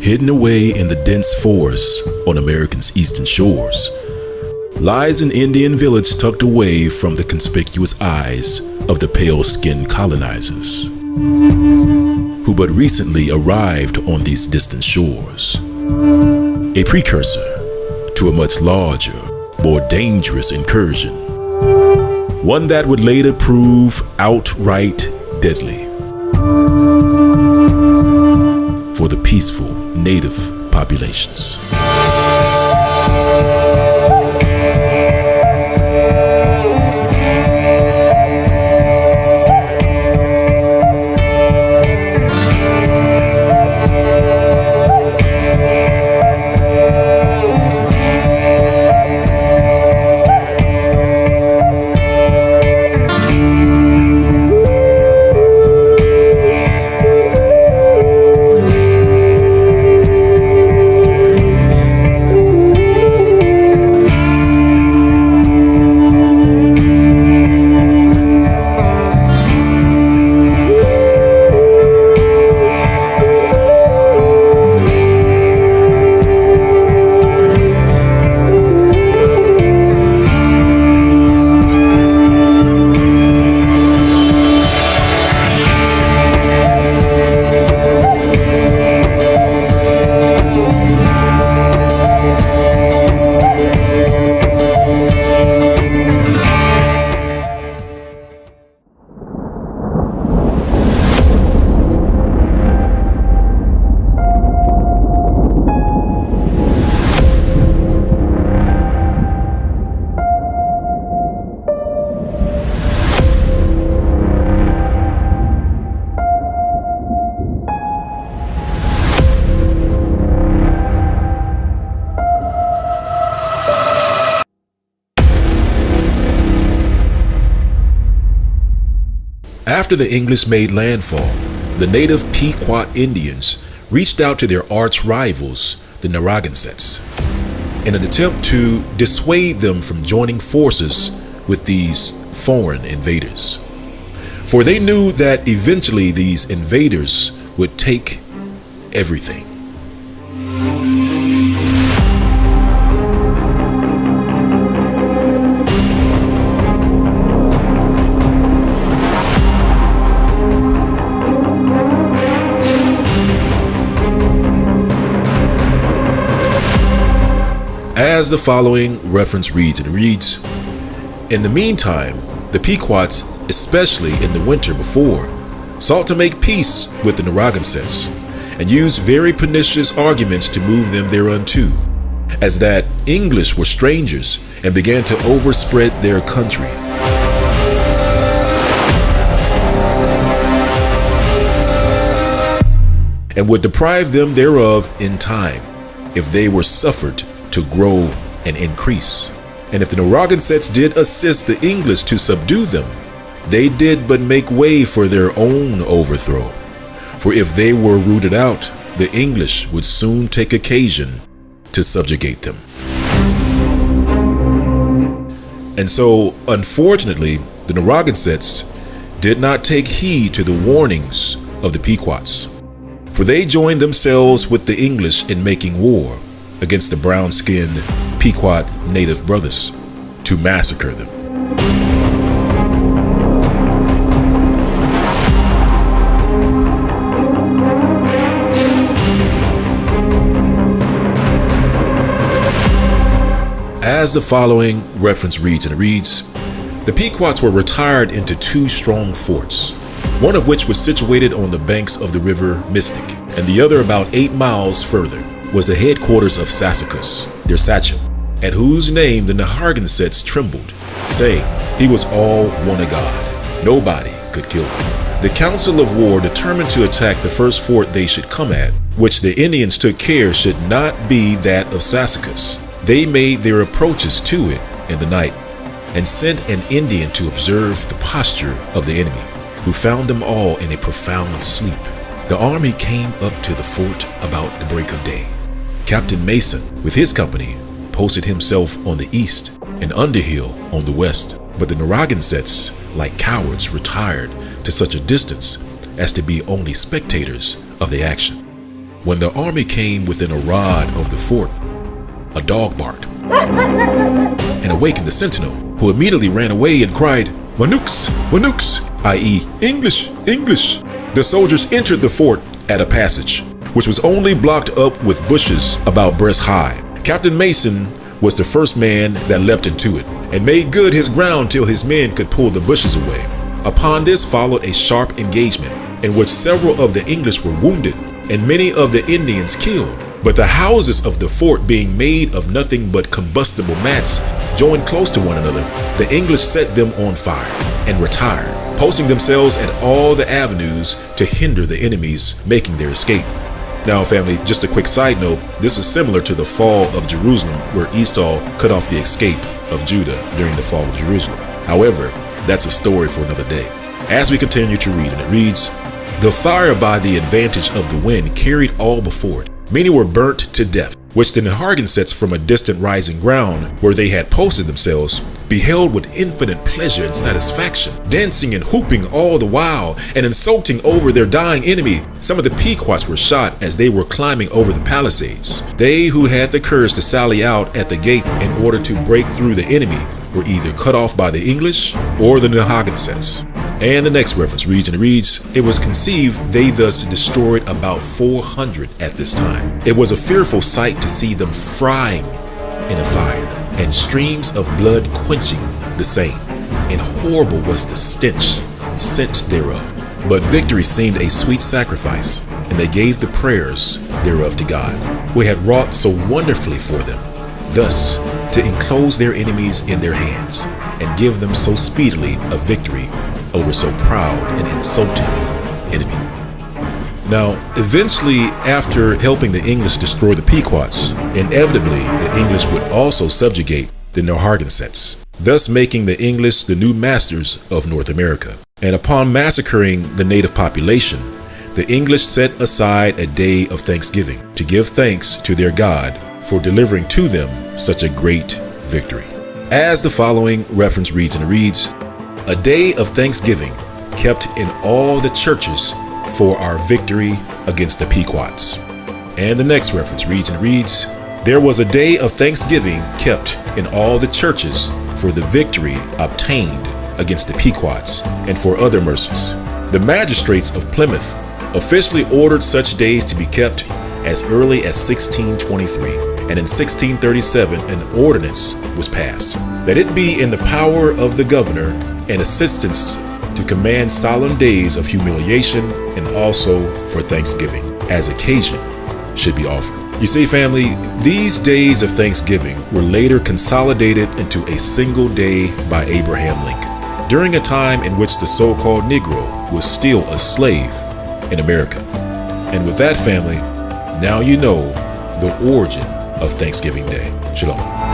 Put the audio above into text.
Hidden away in the dense forests on America's eastern shores, lies an Indian village tucked away from the conspicuous eyes of the pale-skinned colonizers, who but recently arrived on these distant shores. A precursor to a much larger, more dangerous incursion, one that would later prove outright deadly for the peaceful native populations. After the English made landfall, the native Pequot Indians reached out to their arch rivals, the Narragansetts, in an attempt to dissuade them from joining forces with these foreign invaders. For they knew that eventually these invaders would take everything. As the following reference reads, in the meantime, the Pequots, especially in the winter before, sought to make peace with the Narragansetts and used very pernicious arguments to move them thereunto, as that English were strangers and began to overspread their country. And would deprive them thereof in time, if they were suffered to grow and increase. And if the Narragansetts did assist the English to subdue them, they did but make way for their own overthrow. For if they were rooted out, the English would soon take occasion to subjugate them. And so, unfortunately, the Narragansetts did not take heed to the warnings of the Pequots, for they joined themselves with the English in making war against the brown-skinned Pequot native brothers to massacre them. As the following reference reads, the Pequots were retired into two strong forts, one of which was situated on the banks of the river Mystic, and the other about 8 miles further was the headquarters of Sassacus, their sachem, at whose name the Narragansetts trembled, saying he was all one a god. Nobody could kill him. The council of war determined to attack the first fort they should come at, which the Indians took care should not be that of Sassacus. They made their approaches to it in the night, and sent an Indian to observe the posture of the enemy, who found them all in a profound sleep. The army came up to the fort about the break of day. Captain Mason, with his company, posted himself on the east and Underhill on the west. But the Narragansetts, like cowards, retired to such a distance as to be only spectators of the action. When the army came within a rod of the fort, a dog barked and awakened the sentinel, who immediately ran away and cried, "Manooks, Manooks," i.e. English, English. The soldiers entered the fort at a passage, which was only blocked up with bushes about breast high. Captain Mason was the first man that leapt into it and made good his ground till his men could pull the bushes away. Upon this followed a sharp engagement, in which several of the English were wounded and many of the Indians killed. But the houses of the fort, being made of nothing but combustible mats, joined close to one another, the English set them on fire and retired, posting themselves at all the avenues to hinder the enemies making their escape. Now, family, just a quick side note, this is similar to the fall of Jerusalem, where Esau cut off the escape of Judah during the fall of Jerusalem. However, that's a story for another day. As we continue to read, and it reads, "The fire by the advantage of the wind carried all before it. Many were burnt to death, which the Narragansets from a distant rising ground, where they had posted themselves, beheld with infinite pleasure and satisfaction, dancing and whooping all the while, and insulting over their dying enemy. Some of the Pequots were shot as they were climbing over the palisades. They who had the courage to sally out at the gate in order to break through the enemy were either cut off by the English or the Narragansetts." And the next reference reads, and it reads, "It was conceived they thus destroyed about 400 at this time. It was a fearful sight to see them frying in a fire, and streams of blood quenching the same, and horrible was the stench sent thereof. But victory seemed a sweet sacrifice, and they gave the prayers thereof to God, who had wrought so wonderfully for them, thus to enclose their enemies in their hands, and give them so speedily a victory over so proud and insulting enemy." Now, eventually, after helping the English destroy the Pequots, inevitably the English would also subjugate the Narragansetts, thus making the English the new masters of North America. And upon massacring the native population, the English set aside a day of thanksgiving to give thanks to their God for delivering to them such a great victory. As the following reference reads, and it reads, "A day of thanksgiving kept in all the churches for our victory against the Pequots." And the next reference reads, and it reads, "There was a day of thanksgiving kept in all the churches for the victory obtained against the Pequots and for other mercies. The magistrates of Plymouth officially ordered such days to be kept as early as 1623, and in 1637 an ordinance was passed, that it be in the power of the governor and assistants to command solemn days of humiliation and also for thanksgiving, as occasion should be offered." You see, family, these days of thanksgiving were later consolidated into a single day by Abraham Lincoln, during a time in which the so-called Negro was still a slave in America. And with that, family, now you know the origin of Thanksgiving Day. Shalom.